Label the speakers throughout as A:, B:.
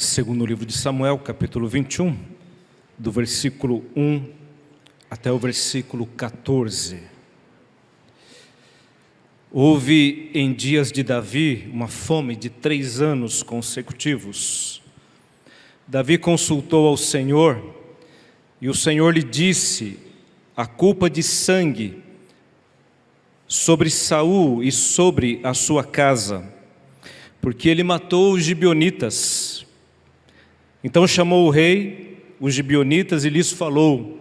A: Segundo livro de Samuel, capítulo 21, do versículo 1 até o versículo 14. Houve em dias de Davi uma fome de 3 anos consecutivos. Davi consultou ao Senhor, e o Senhor lhe disse: a culpa de sangue sobre Saul e sobre a sua casa, porque ele matou os gibeonitas. Então chamou o rei os gibeonitas e lhes falou: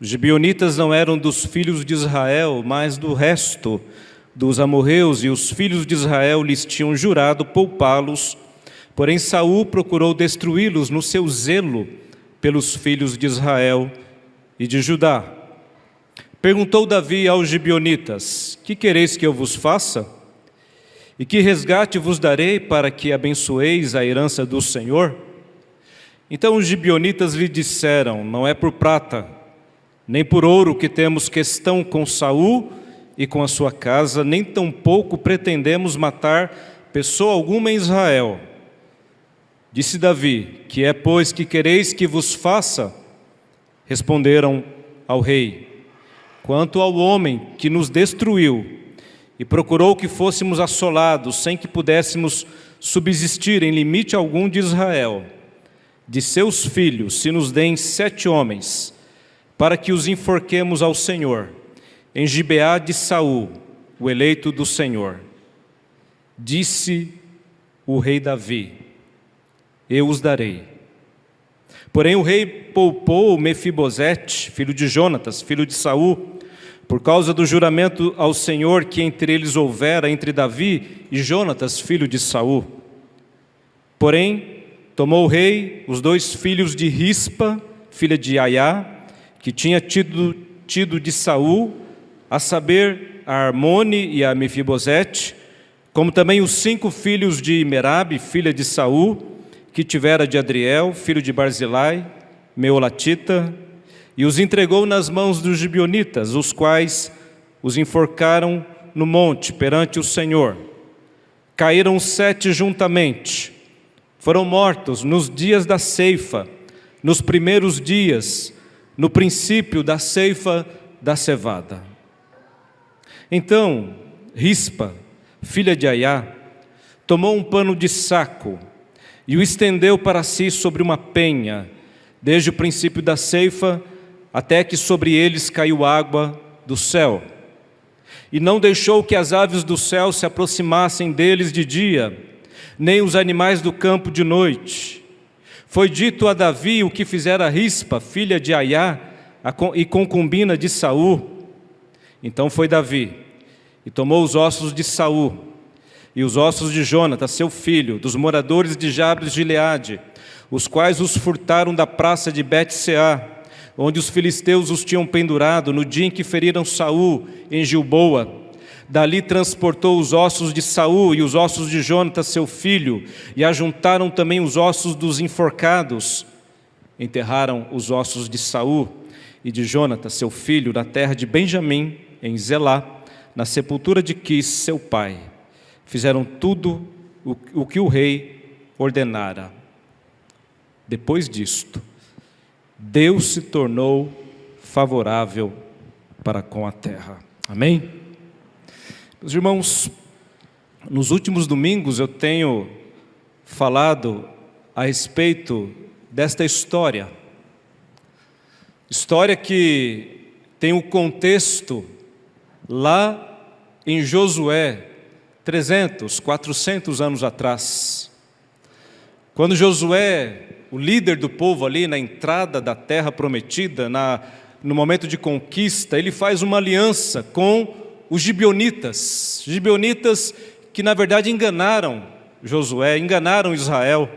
A: os gibeonitas não eram dos filhos de Israel, mas do resto dos amorreus, e os filhos de Israel lhes tinham jurado poupá-los, porém Saul procurou destruí-los no seu zelo pelos filhos de Israel e de Judá. Perguntou Davi aos gibeonitas: que quereis que eu vos faça? E que resgate vos darei para que abençoeis a herança do Senhor? Então os gibeonitas lhe disseram: não é por prata, nem por ouro que temos questão com Saul e com a sua casa, nem tampouco pretendemos matar pessoa alguma em Israel. Disse Davi: que é, pois, que quereis que vos faça? Responderam ao rei: quanto ao homem que nos destruiu e procurou que fôssemos assolados, sem que pudéssemos subsistir em limite algum de Israel, de seus filhos se nos deem 7 homens, para que os enforquemos ao Senhor, em Gibeá de Saul, o eleito do Senhor. Disse o rei Davi: eu os darei. Porém o rei poupou Mefibosete, filho de Jonatas, filho de Saul, por causa do juramento ao Senhor que entre eles houvera entre Davi e Jonatas, filho de Saul. Porém tomou o rei os 2 filhos de Rispa, filha de Aiá, que tinha tido de Saul, a saber, a Armone e a Mefibosete, como também os 5 filhos de Merabe, filha de Saul, que tivera de Adriel, filho de Barzilai, Meolatita, e os entregou nas mãos dos gibeonitas, os quais os enforcaram no monte perante o Senhor. Caíram 7 juntamente. Foram mortos nos dias da ceifa, nos primeiros dias, no princípio da ceifa da cevada. Então Rispa, filha de Aiá, tomou um pano de saco e o estendeu para si sobre uma penha, desde o princípio da ceifa até que sobre eles caiu água do céu. E não deixou que as aves do céu se aproximassem deles de dia, nem os animais do campo de noite. Foi dito a Davi o que fizera Rispa, filha de Aiá, e concubina de Saul. Então foi Davi, e tomou os ossos de Saul, e os ossos de Jonatas, seu filho, dos moradores de Jabes de Gileade, os quais os furtaram da praça de Bet-seá, onde os filisteus os tinham pendurado no dia em que feriram Saul em Gilboa. Dali transportou os ossos de Saul e os ossos de Jonatas, seu filho, e ajuntaram também os ossos dos enforcados. Enterraram os ossos de Saul e de Jonatas, seu filho, na terra de Benjamim, em Zelá, na sepultura de Quis, seu pai. Fizeram tudo o que o rei ordenara. Depois disto, Deus se tornou favorável para com a terra. Amém? Meus irmãos, nos últimos domingos eu tenho falado a respeito desta história. História que tem o contexto lá em Josué, 300, 400 anos atrás. Quando Josué, o líder do povo ali na entrada da terra prometida, no momento de conquista, ele faz uma aliança com os gibeonitas que na verdade enganaram Josué, enganaram Israel,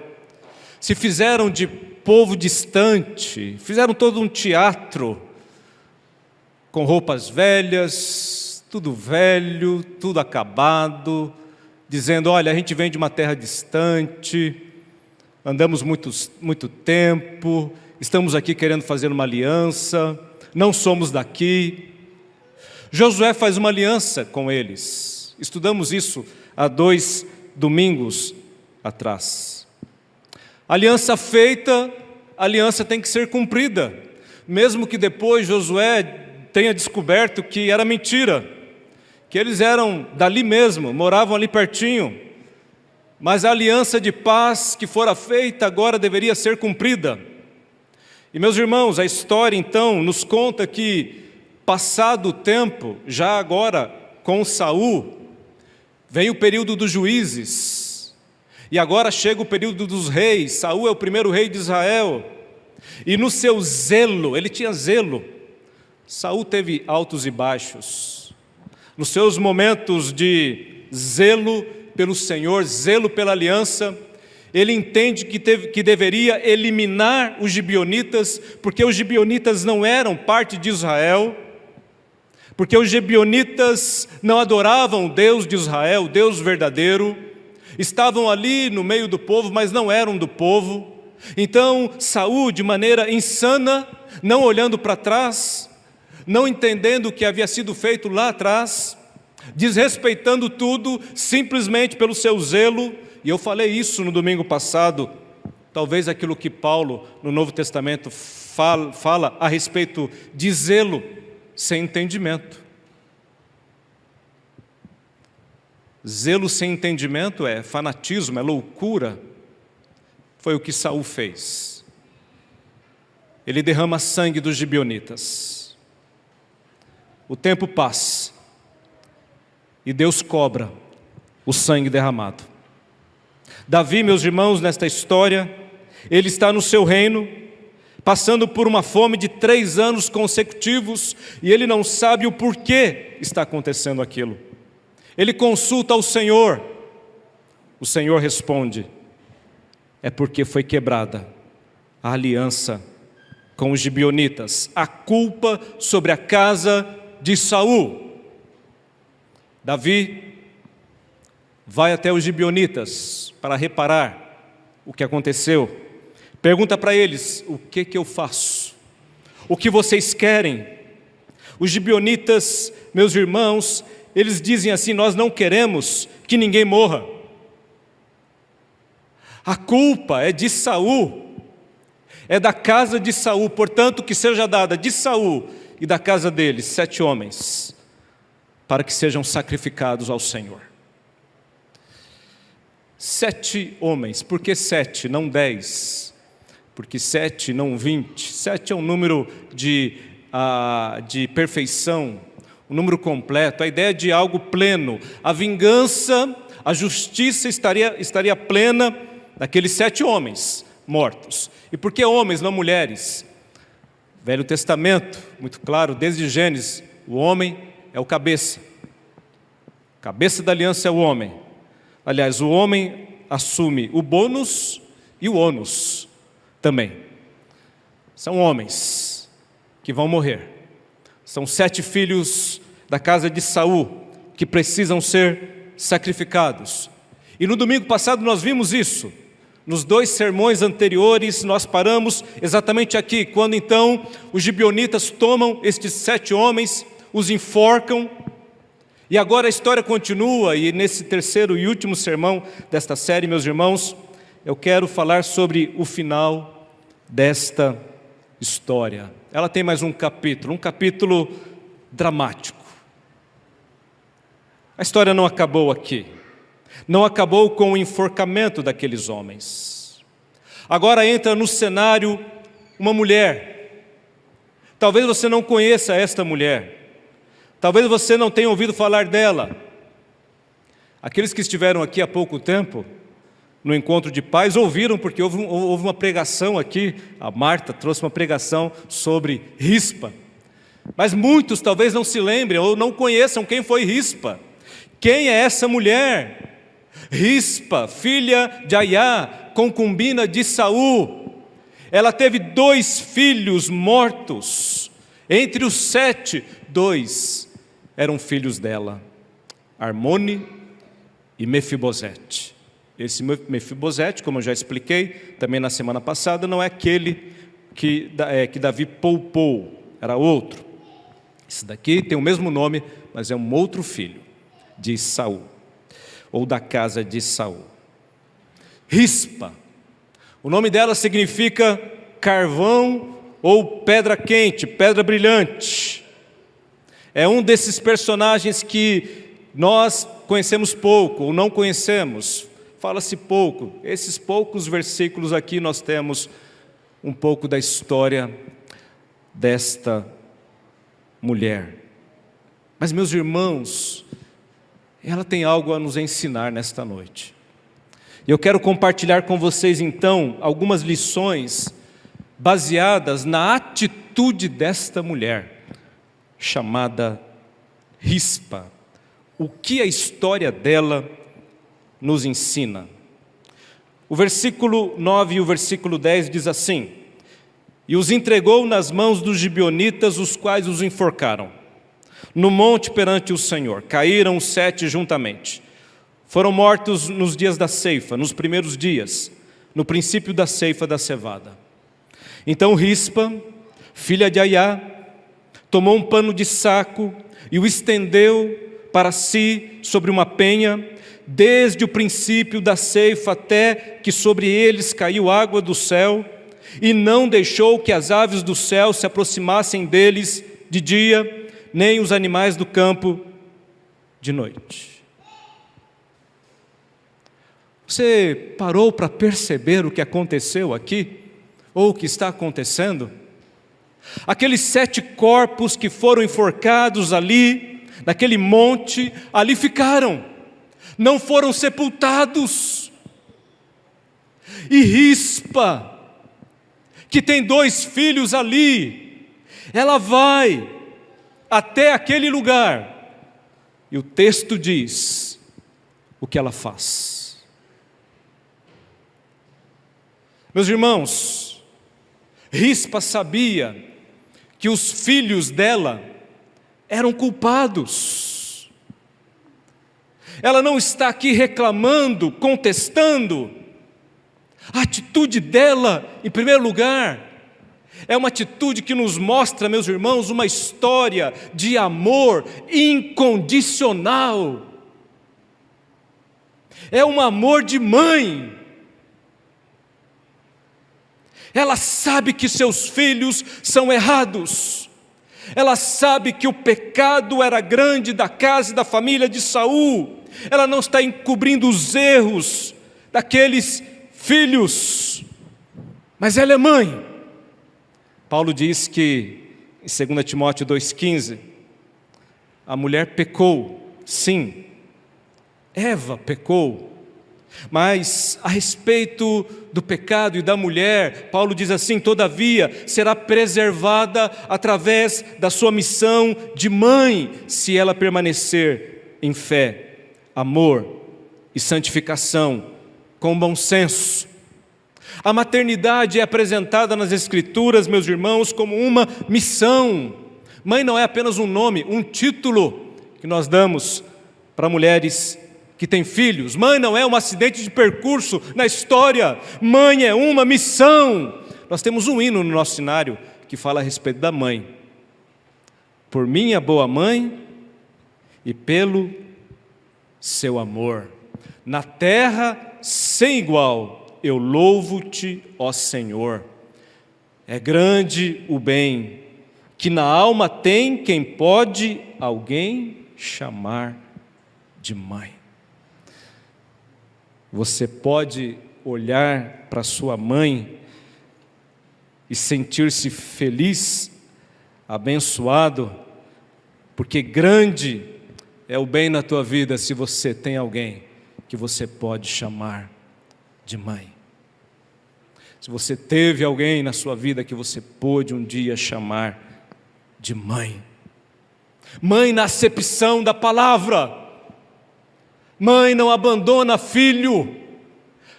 A: se fizeram de povo distante, fizeram todo um teatro, com roupas velhas, tudo velho, tudo acabado, dizendo: olha, a gente vem de uma terra distante, andamos muito tempo, estamos aqui querendo fazer uma aliança, não somos daqui. Josué faz uma aliança com eles. Estudamos isso há 2 domingos atrás. Aliança feita, aliança tem que ser cumprida, mesmo que depois Josué tenha descoberto que era mentira, que eles eram dali mesmo, moravam ali pertinho, mas a aliança de paz que fora feita agora deveria ser cumprida. E meus irmãos, a história então nos conta que, passado o tempo, já agora com Saul, vem o período dos juízes, e agora chega o período dos reis. Saul é o primeiro rei de Israel, e no seu zelo, ele tinha zelo. Saul teve altos e baixos. Nos seus momentos de zelo pelo Senhor, zelo pela aliança, ele entende que deveria eliminar os gibeonitas, porque os gibeonitas não eram parte de Israel, porque os gibeonitas não adoravam o Deus de Israel, o Deus verdadeiro, estavam ali no meio do povo, mas não eram do povo. Então Saul, de maneira insana, não olhando para trás, não entendendo o que havia sido feito lá atrás, desrespeitando tudo, simplesmente pelo seu zelo. E eu falei isso no domingo passado, talvez aquilo que Paulo, no Novo Testamento, fala a respeito de zelo sem entendimento. Zelo sem entendimento é fanatismo, é loucura. Foi o que Saul fez. Ele derrama sangue dos gibeonitas. O tempo passa e Deus cobra o sangue derramado. Davi, meus irmãos, nesta história, ele está no seu reino, passando por uma fome de 3 anos consecutivos, e ele não sabe o porquê está acontecendo aquilo. Ele consulta ao Senhor. O Senhor responde: é porque foi quebrada a aliança com os gibeonitas, a culpa sobre a casa de Saul. Davi vai até os gibeonitas para reparar o que aconteceu. Pergunta para eles: o que eu faço? O que vocês querem? Os gibeonitas, meus irmãos, eles dizem assim: nós não queremos que ninguém morra. A culpa é de Saul, é da casa de Saul, portanto que seja dada de Saul e da casa deles 7 homens, para que sejam sacrificados ao Senhor. 7 homens, por que 7, não 10? Porque 7, não 20? 7 é um número de perfeição, um número completo, a ideia de algo pleno. A vingança, a justiça estaria plena daqueles 7 homens mortos. E por que homens, não mulheres? Velho Testamento, muito claro, desde Gênesis, o homem é o cabeça. Cabeça da aliança é o homem. Aliás, o homem assume o bônus e o ônus também. São homens que vão morrer. São 7 filhos da casa de Saul que precisam ser sacrificados. E no domingo passado nós vimos isso. Nos 2 sermões anteriores nós paramos exatamente aqui, quando então os gibeonitas tomam estes 7 homens, os enforcam. E agora a história continua, e nesse terceiro e último sermão desta série, meus irmãos, eu quero falar sobre o final desta história. Ela tem mais um capítulo dramático. A história não acabou aqui. Não acabou com o enforcamento daqueles homens. Agora entra no cenário uma mulher. Talvez você não conheça esta mulher. Talvez você não tenha ouvido falar dela. Aqueles que estiveram aqui há pouco tempo, no encontro de pais, ouviram, porque houve uma pregação aqui. A Marta trouxe uma pregação sobre Rispa. Mas muitos talvez não se lembrem ou não conheçam quem foi Rispa. Quem é essa mulher? Rispa, filha de Aiá, concubina de Saul. Ela teve 2 filhos mortos. Entre os 7, 2 eram filhos dela, Armone e Mefibosete. Esse Mefibosete, como eu já expliquei também na semana passada, não é aquele que Davi poupou, era outro. Esse daqui tem o mesmo nome, mas é um outro filho de Saul, ou da casa de Saul. Rispa, O nome dela significa carvão ou pedra quente, pedra brilhante. É um desses personagens que nós conhecemos pouco ou não conhecemos. Fala-se pouco. Esses poucos versículos aqui nós temos um pouco da história desta mulher. Mas, meus irmãos, ela tem algo a nos ensinar nesta noite. Eu quero compartilhar com vocês então algumas lições baseadas na atitude desta mulher, chamada Rispa. O que a história dela nos ensina? O versículo 9 e o versículo 10 diz assim: e os entregou nas mãos dos gibeonitas, os quais os enforcaram no monte perante o Senhor. Caíram os 7 juntamente. Foram mortos nos dias da ceifa, nos primeiros dias, no princípio da ceifa da cevada. Então Rispa, filha de Aiá, tomou um pano de saco e o estendeu para si sobre uma penha, desde o princípio da ceifa até que sobre eles caiu água do céu, e não deixou que as aves do céu se aproximassem deles de dia, nem os animais do campo de noite. Você parou para perceber o que aconteceu aqui? Ou o que está acontecendo? Aqueles 7 corpos que foram enforcados ali, naquele monte, ali ficaram, não foram sepultados. E Rispa, que tem 2 filhos ali, ela vai até aquele lugar, e o texto diz o que ela faz. Meus irmãos, Rispa sabia que os filhos dela eram culpados. Ela não está aqui reclamando, contestando. A atitude dela, em primeiro lugar, é uma atitude que nos mostra, meus irmãos, uma história de amor incondicional. É um amor de mãe. Ela sabe que seus filhos são errados. Ela sabe que o pecado era grande da casa e da família de Saul. Ela não está encobrindo os erros daqueles filhos, mas ela é mãe. Paulo diz que em 2 Timóteo 2,15, a mulher pecou, sim, Eva pecou, mas a respeito do pecado e da mulher, Paulo diz assim: todavia será preservada através da sua missão de mãe, se ela permanecer em fé, amor e santificação, com bom senso. A maternidade é apresentada nas Escrituras, meus irmãos, como uma missão. Mãe não é apenas um nome, um título que nós damos para mulheres que têm filhos. Mãe não é um acidente de percurso na história. Mãe é uma missão. Nós temos um hino no nosso cenário que fala a respeito da mãe. Por minha boa mãe e pelo seu amor. Na terra sem igual, eu louvo-te, ó Senhor. É grande o bem que na alma tem quem pode alguém chamar de mãe. Você pode olhar para sua mãe e sentir-se feliz, abençoado, porque grande é o bem na tua vida se você tem alguém que você pode chamar de mãe. Se você teve alguém na sua vida que você pôde um dia chamar de mãe. Mãe na acepção da palavra. Mãe não abandona filho.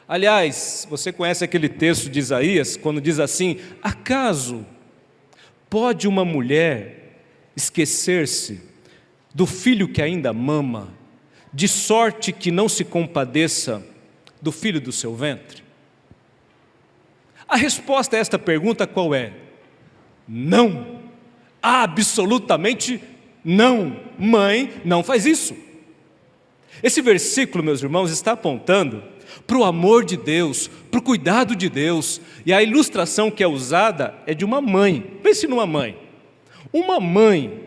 A: Aliás, você conhece aquele texto de Isaías, quando diz assim: acaso pode uma mulher esquecer-se do filho que ainda mama, de sorte que não se compadeça do filho do seu ventre? A resposta a esta pergunta qual é? Não. Absolutamente não. Mãe não faz isso. Esse versículo, meus irmãos, está apontando para o amor de Deus, para o cuidado de Deus, e a ilustração que é usada é de uma mãe. Pense numa mãe. Uma mãe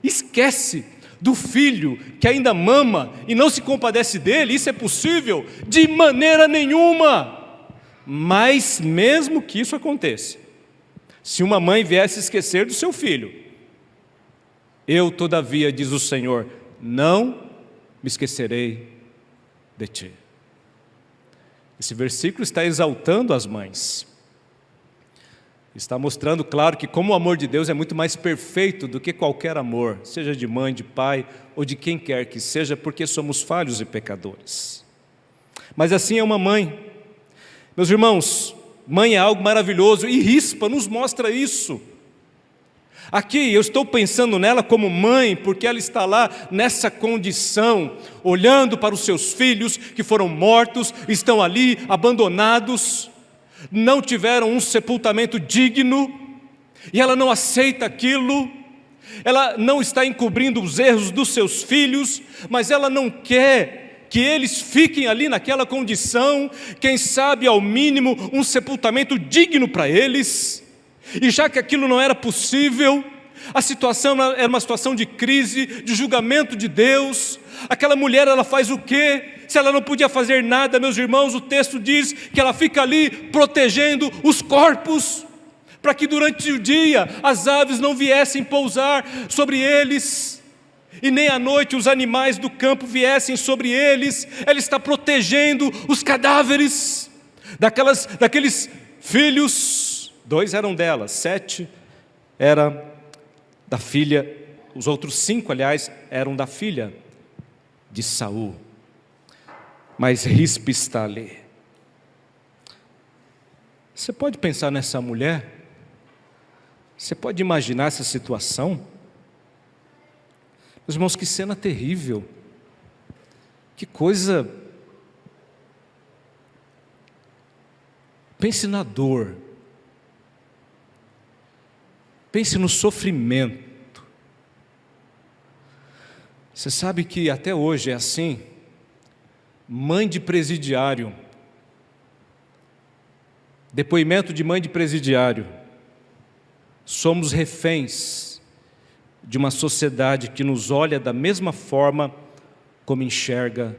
A: esquece do filho que ainda mama e não se compadece dele. Isso é possível? De maneira nenhuma. Mas mesmo que isso aconteça, se uma mãe viesse esquecer do seu filho, eu todavia, diz o Senhor, não me esquecerei de ti. Esse versículo está exaltando as mães. Está mostrando, claro, que como o amor de Deus é muito mais perfeito do que qualquer amor, seja de mãe, de pai ou de quem quer que seja, porque somos falhos e pecadores. Mas assim é uma mãe. Meus irmãos, mãe é algo maravilhoso e Rispa nos mostra isso. Aqui eu estou pensando nela como mãe, porque ela está lá nessa condição, olhando para os seus filhos que foram mortos, estão ali abandonados, não tiveram um sepultamento digno, e ela não aceita aquilo. Ela não está encobrindo os erros dos seus filhos, mas ela não quer que eles fiquem ali naquela condição, quem sabe ao mínimo um sepultamento digno para eles. E já que aquilo não era possível, a situação era uma situação de crise, de julgamento de Deus. Aquela mulher, ela faz o quê? Se ela não podia fazer nada, meus irmãos, o texto diz que ela fica ali protegendo os corpos, para que durante o dia as aves não viessem pousar sobre eles, e nem à noite os animais do campo viessem sobre eles. Ela está protegendo os cadáveres daqueles filhos. 2 eram dela, 7 era da filha, os outros 5, aliás, eram da filha de Saul. Mas Rispa está ali. Você pode pensar nessa mulher? Você pode imaginar essa situação? Meus irmãos, que cena terrível. Que coisa. Pense na dor. Pense no sofrimento. Você sabe que até hoje é assim? Mãe de presidiário, depoimento de mãe de presidiário, somos reféns de uma sociedade que nos olha da mesma forma como enxerga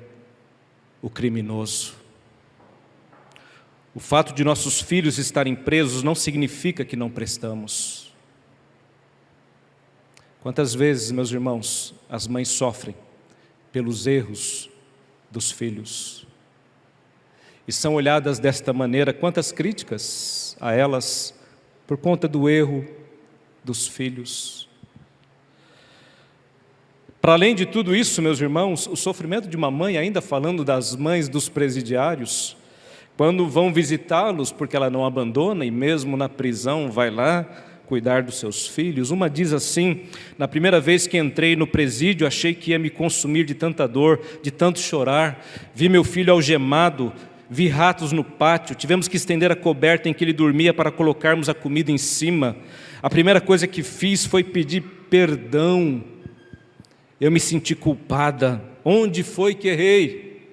A: o criminoso. O fato de nossos filhos estarem presos não significa que não prestamos. Quantas vezes, meus irmãos, as mães sofrem pelos erros dos filhos e são olhadas desta maneira? Quantas críticas a elas por conta do erro dos filhos. Para além de tudo isso, meus irmãos, o sofrimento de uma mãe, ainda falando das mães dos presidiários, quando vão visitá-los, porque ela não abandona e mesmo na prisão vai lá cuidar dos seus filhos. Uma diz assim: na primeira vez que entrei no presídio, achei que ia me consumir de tanta dor, de tanto chorar. Vi meu filho algemado, vi ratos no pátio, tivemos que estender a coberta em que ele dormia para colocarmos a comida em cima. A primeira coisa que fiz foi pedir perdão. Eu me senti culpada. Onde foi que errei?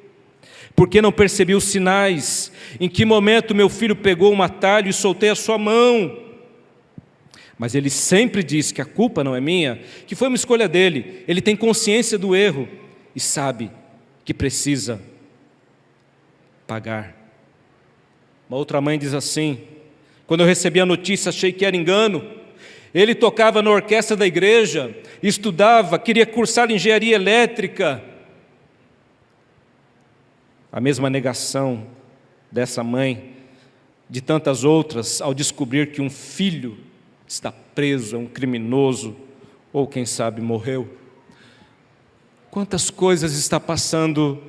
A: Por que não percebi os sinais? Em que momento meu filho pegou um atalho e soltei a sua mão? Mas ele sempre diz que a culpa não é minha, que foi uma escolha dele. Ele tem consciência do erro e sabe que precisa pagar. Uma outra mãe diz assim: quando eu recebi a notícia, achei que era engano. Ele tocava na orquestra da igreja, estudava, queria cursar engenharia elétrica. A mesma negação dessa mãe, de tantas outras, ao descobrir que um filho está preso, é um criminoso, ou quem sabe morreu. Quantas coisas está passando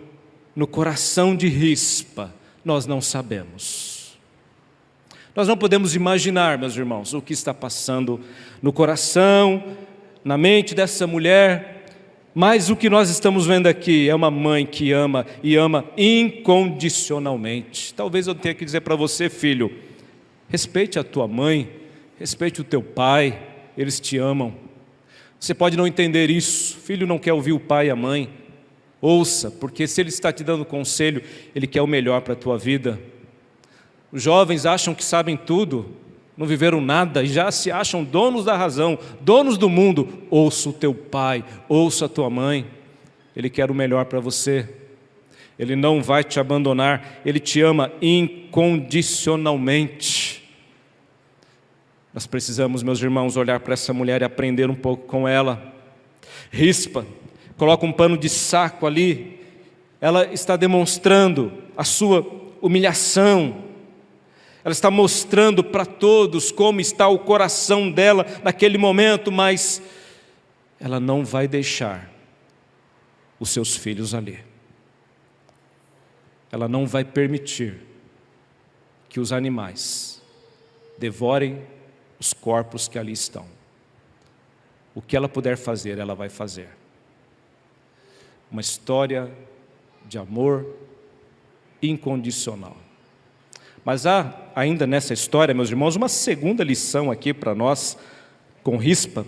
A: no coração de Rispa, nós não sabemos. Nós não podemos imaginar, meus irmãos, o que está passando no coração, na mente dessa mulher, mas o que nós estamos vendo aqui é uma mãe que ama e ama incondicionalmente. Talvez eu tenha que dizer para você, filho, respeite a tua mãe, respeite o teu pai, eles te amam. Você pode não entender isso, filho não quer ouvir o pai e a mãe, Ouça, porque se Ele está te dando conselho, Ele quer o melhor para a tua vida. Os jovens acham que sabem tudo, não viveram nada e já se acham donos da razão, donos do mundo. Ouça o teu pai, ouça a tua mãe. Ele quer o melhor para você. Ele não vai te abandonar, Ele te ama incondicionalmente. Nós precisamos, meus irmãos, olhar para essa mulher e aprender um pouco com ela. Rispa, coloca um pano de saco ali, ela está demonstrando a sua humilhação, ela está mostrando para todos como está o coração dela naquele momento, mas ela não vai deixar os seus filhos ali. Ela não vai permitir que os animais devorem os corpos que ali estão. O que ela puder fazer, ela vai fazer. Uma história de amor incondicional. Mas há ainda nessa história, meus irmãos, uma segunda lição aqui para nós com Rispa.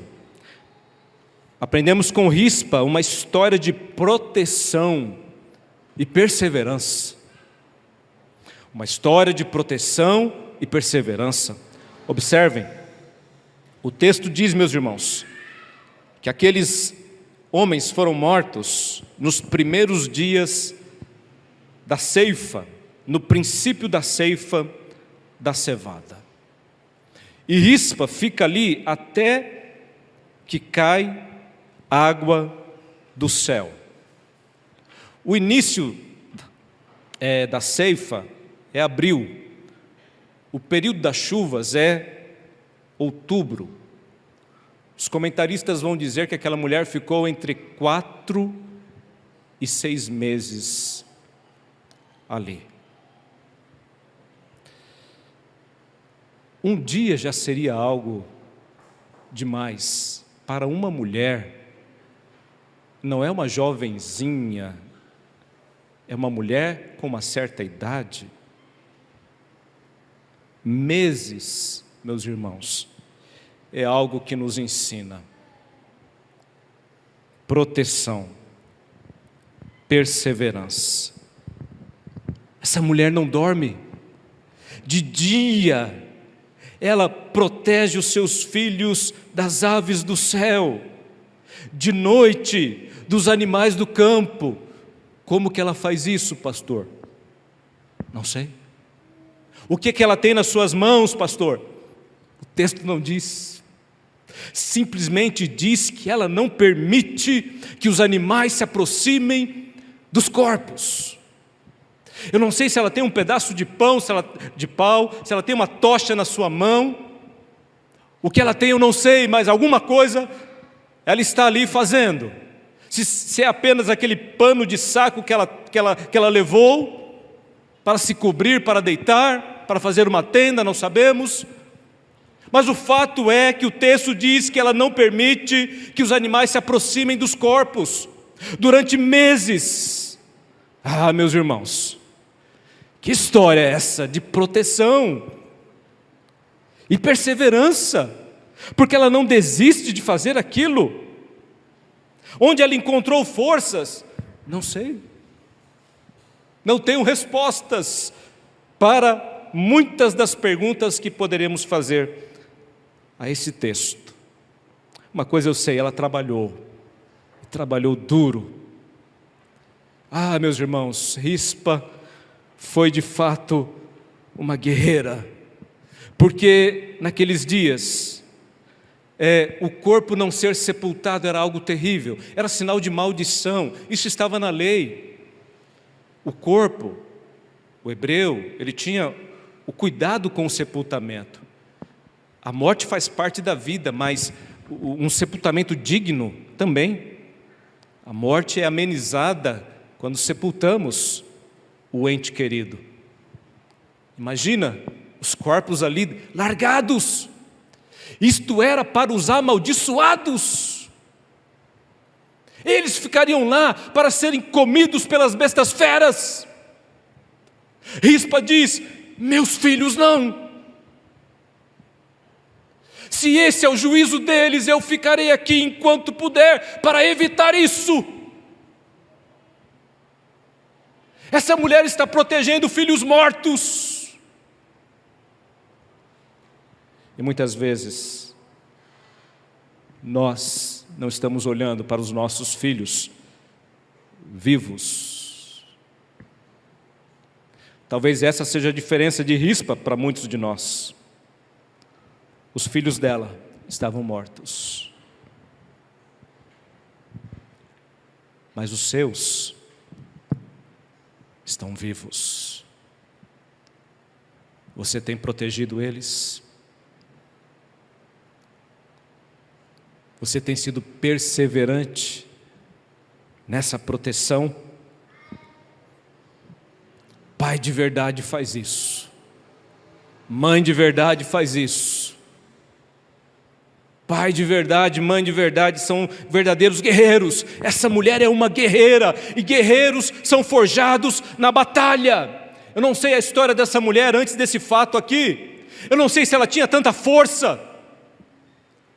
A: Aprendemos com Rispa uma história de proteção e perseverança. Uma história de proteção e perseverança. Observem, o texto diz, meus irmãos, que aqueles homens foram mortos nos primeiros dias da ceifa, no princípio da ceifa da cevada. E Rispa fica ali até que cai água do céu. O início da ceifa é abril, o período das chuvas é outubro. Os comentaristas vão dizer que aquela mulher ficou entre 4 e 6 meses ali. Um dia já seria algo demais para uma mulher. Não é uma jovenzinha, é uma mulher com uma certa idade. Meses, meus irmãos, é algo que nos ensina proteção, perseverança. Essa mulher não dorme. De dia, ela protege os seus filhos das aves do céu. De noite, dos animais do campo. Como que ela faz isso, pastor? Não sei. O que ela tem nas suas mãos, pastor? O texto não diz. Simplesmente diz que ela não permite que os animais se aproximem dos corpos. Eu não sei se ela tem um pedaço de pão, de pau, se ela tem uma tocha na sua mão. O que ela tem eu não sei, mas alguma coisa ela está ali fazendo. Se é apenas aquele pano de saco que ela levou para se cobrir, para deitar, para fazer uma tenda, não sabemos. Mas o fato é que o texto diz que ela não permite que os animais se aproximem dos corpos durante meses. Ah, meus irmãos, que história é essa de proteção e perseverança? Porque ela não desiste de fazer aquilo. Onde ela encontrou forças? Não sei. Não tenho respostas para muitas das perguntas que poderemos fazer a esse texto. Uma coisa eu sei, ela trabalhou duro. Ah, meus irmãos, Rispa foi de fato uma guerreira, porque naqueles dias, o corpo não ser sepultado era algo terrível, era sinal de maldição, isso estava na lei. O corpo, o hebreu, ele tinha o cuidado com o sepultamento. A morte faz parte da vida, mas um sepultamento digno também. A morte é amenizada quando sepultamos o ente querido. Imagina os corpos ali largados. Isto era para os amaldiçoados. Eles ficariam lá para serem comidos pelas bestas feras. Rispa diz: meus filhos não. Se esse é o juízo deles, eu ficarei aqui enquanto puder para evitar isso. Essa mulher está protegendo filhos mortos. E muitas vezes, nós não estamos olhando para os nossos filhos vivos. Talvez essa seja a diferença de Rispa para muitos de nós. Os filhos dela estavam mortos, mas os seus estão vivos. Você tem protegido eles? Você tem sido perseverante nessa proteção? Pai de verdade faz isso. Mãe de verdade faz isso. Pai de verdade, mãe de verdade são verdadeiros guerreiros. Essa mulher é uma guerreira, e guerreiros são forjados na batalha. Eu não sei a história dessa mulher antes desse fato aqui. Eu não sei se ela tinha tanta força.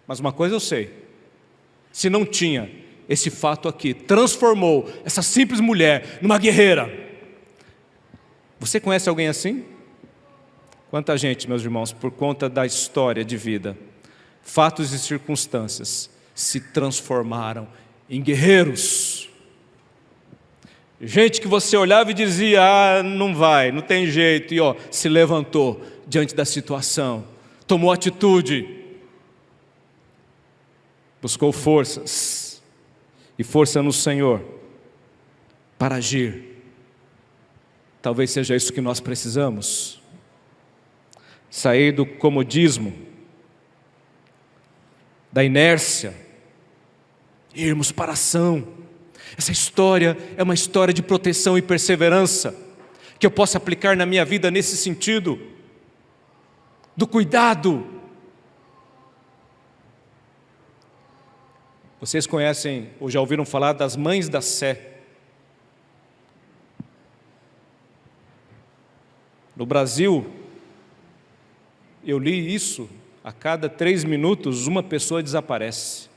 A: Mas uma coisa eu sei: se não tinha, esse fato aqui transformou essa simples mulher numa guerreira. Você conhece alguém assim? Quanta gente, meus irmãos, por conta da história de vida, fatos e circunstâncias, se transformaram em guerreiros. Gente que você olhava e dizia: ah, não vai, não tem jeito, e se levantou diante da situação, tomou atitude, buscou forças, e força no Senhor, para agir. Talvez seja isso que nós precisamos, sair do comodismo, da inércia, irmos para a ação. Essa história é uma história de proteção e perseverança, que eu posso aplicar na minha vida nesse sentido, do cuidado. Vocês conhecem, ou já ouviram falar das mães da Sé? No Brasil, eu li isso, a cada 3 minutos uma pessoa desaparece.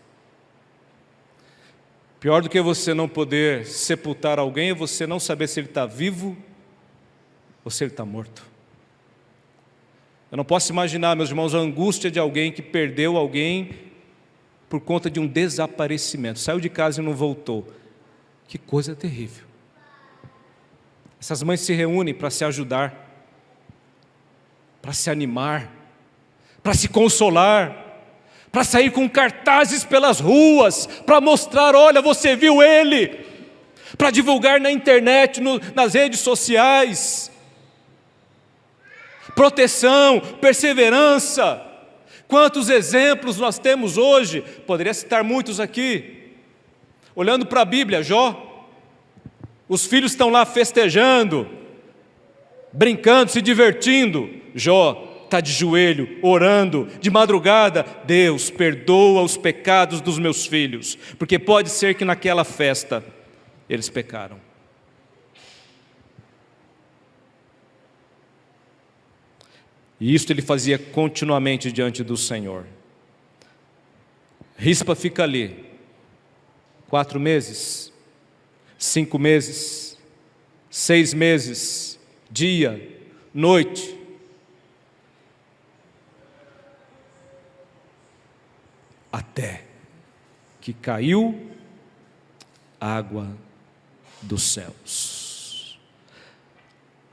A: Pior do que você não poder sepultar alguém é você não saber se ele está vivo ou se ele está morto. Eu não posso imaginar, meus irmãos, a angústia de alguém que perdeu alguém por conta de um desaparecimento. Saiu de casa e não voltou. Que coisa terrível. Essas mães se reúnem para se ajudar, para se animar, para se consolar, para sair com cartazes pelas ruas, para mostrar: olha, você viu ele, para divulgar na internet, nas redes sociais. Proteção, perseverança. Quantos exemplos nós temos hoje? Poderia citar muitos aqui. Olhando para a Bíblia, Jó, os filhos estão lá festejando, brincando, se divertindo. Jó está de joelho, orando, de madrugada: Deus, perdoa os pecados dos meus filhos, porque pode ser que naquela festa eles pecaram. E isto ele fazia continuamente diante do Senhor. Rispa fica ali 4 meses, 5 meses, 6 meses, dia, noite. Até que caiu água dos céus.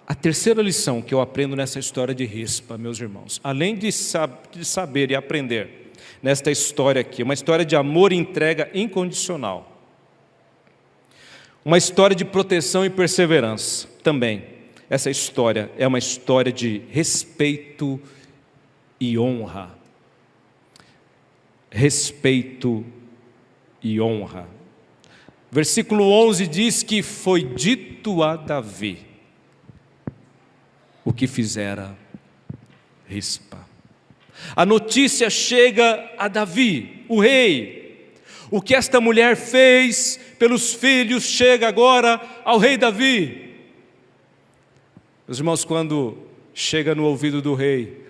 A: A terceira lição que eu aprendo nessa história de Rispa, meus irmãos, além de saber e aprender nesta história aqui, uma história de amor e entrega incondicional, uma história de proteção e perseverança também. Essa história é uma história de respeito e honra. Respeito e honra. Versículo 11 diz que foi dito a Davi o que fizera Rispa. A notícia chega a Davi, o rei. O que esta mulher fez pelos filhos chega agora ao rei Davi. Meus irmãos, quando chega no ouvido do rei,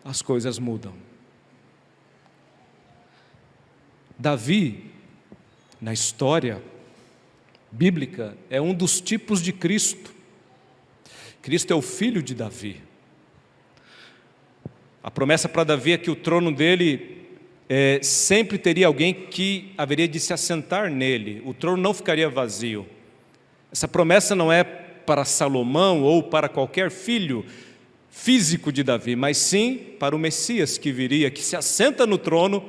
A: as coisas mudam. Davi, na história bíblica, é um dos tipos de Cristo. Cristo é o filho de Davi. A promessa para Davi é que o trono dele sempre teria alguém que haveria de se assentar nele. O trono não ficaria vazio. Essa promessa não é para Salomão ou para qualquer filho físico de Davi, mas sim para o Messias que viria, que se assenta no trono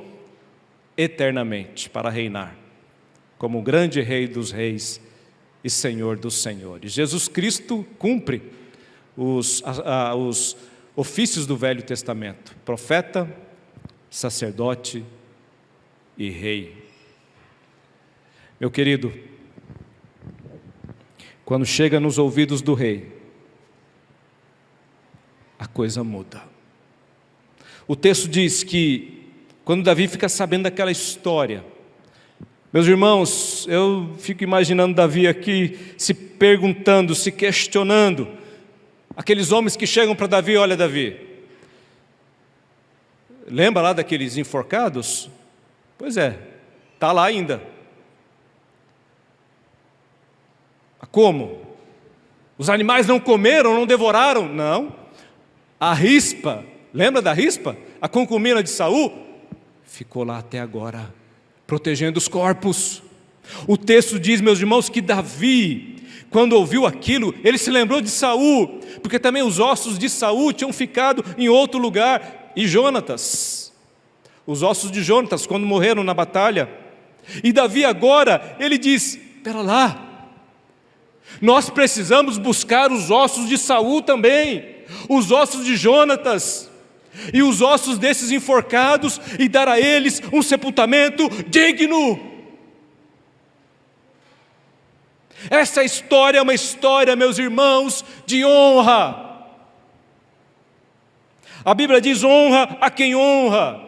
A: eternamente para reinar, como o grande Rei dos reis e Senhor dos senhores. Jesus Cristo cumpre os ofícios do Velho Testamento: profeta, sacerdote e rei. Meu querido, quando chega nos ouvidos do rei, a coisa muda. O texto diz que quando Davi fica sabendo daquela história, meus irmãos, eu fico imaginando Davi aqui se perguntando, se questionando. Aqueles homens que chegam para Davi: olha, Davi, lembra lá daqueles enforcados? Pois é, está lá ainda. Como? Os animais não comeram, não devoraram? Não. A rispa, lembra da rispa? A concubina de Saul ficou lá até agora, protegendo os corpos. O texto diz, meus irmãos, que Davi, quando ouviu aquilo, ele se lembrou de Saul, porque também os ossos de Saul tinham ficado em outro lugar, e Jonatas, os ossos de Jonatas, quando morreram na batalha. E Davi agora, ele diz: espera lá, nós precisamos buscar os ossos de Saul também, os ossos de Jonatas e os ossos desses enforcados, e dar a eles um sepultamento digno. Essa história é uma história, meus irmãos, de honra. A Bíblia diz: honra a quem honra.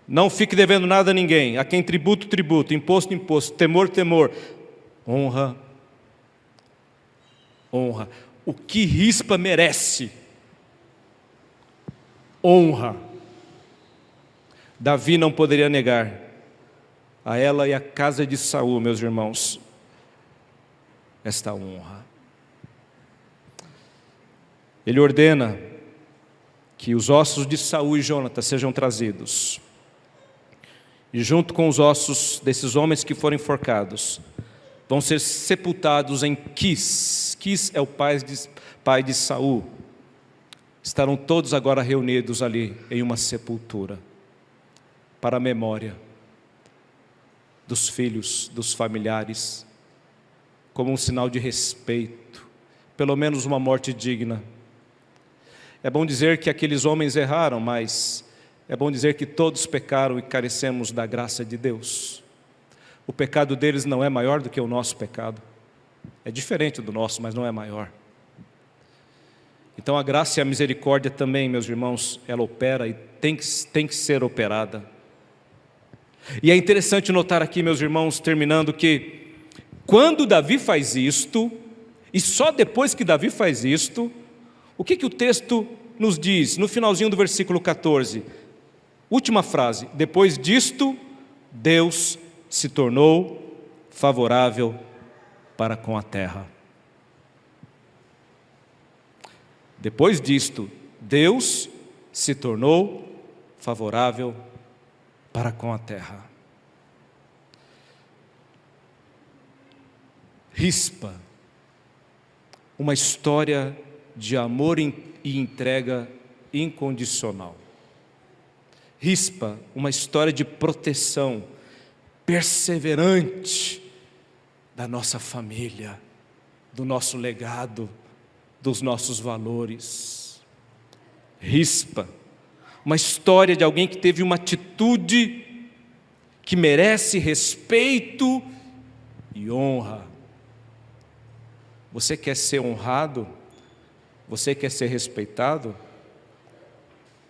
A: Não fique devendo nada a ninguém. A quem tributo, tributo. Imposto, imposto. Temor, temor. Honra, honra. O que rispa merece? Honra. Davi não poderia negar a ela e a casa de Saul, meus irmãos, esta honra. Ele ordena que os ossos de Saul e Jonatas sejam trazidos, e junto com os ossos desses homens que foram enforcados, vão ser sepultados em Quis. Quis é o pai de Saul. Estarão todos agora reunidos ali em uma sepultura, para a memória dos filhos, dos familiares, como um sinal de respeito, pelo menos uma morte digna. É bom dizer que aqueles homens erraram, mas é bom dizer que todos pecaram e carecemos da graça de Deus. O pecado deles não é maior do que o nosso pecado. É diferente do nosso, mas não é maior. Então a graça e a misericórdia também, meus irmãos, ela opera e tem que ser operada. E é interessante notar aqui, meus irmãos, terminando, que quando Davi faz isto, e só depois que Davi faz isto, o que o texto nos diz? No finalzinho do versículo 14, última frase: depois disto, Deus se tornou favorável para com a terra. Depois disto, Deus se tornou favorável para com a terra. Rispa, uma história de amor e entrega incondicional. Rispa, uma história de proteção perseverante da nossa família, do nosso legado, dos nossos valores. Rispa, uma história de alguém que teve uma atitude que merece respeito e honra. Você quer ser honrado? Você quer ser respeitado?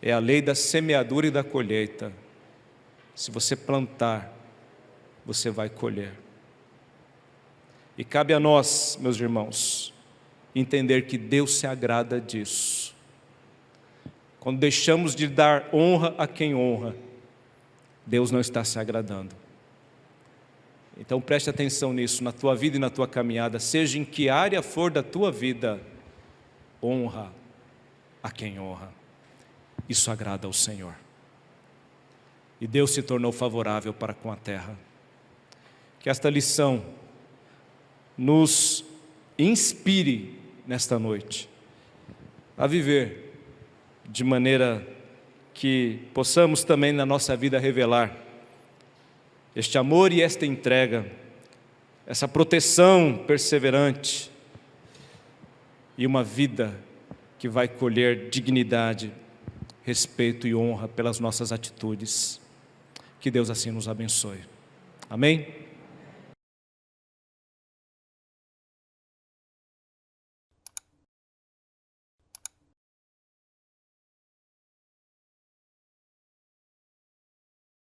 A: É a lei da semeadura e da colheita. Se você plantar, você vai colher. E cabe a nós, meus irmãos, entender que Deus se agrada disso. Quando deixamos de dar honra a quem honra, Deus não está se agradando. Então preste atenção nisso, na tua vida e na tua caminhada, seja em que área for da tua vida, honra a quem honra. Isso agrada ao Senhor. E Deus se tornou favorável para com a terra. Que esta lição nos inspire nesta noite a viver de maneira que possamos também na nossa vida revelar este amor e esta entrega, essa proteção perseverante e uma vida que vai colher dignidade, respeito e honra pelas nossas atitudes. Que Deus assim nos abençoe. Amém?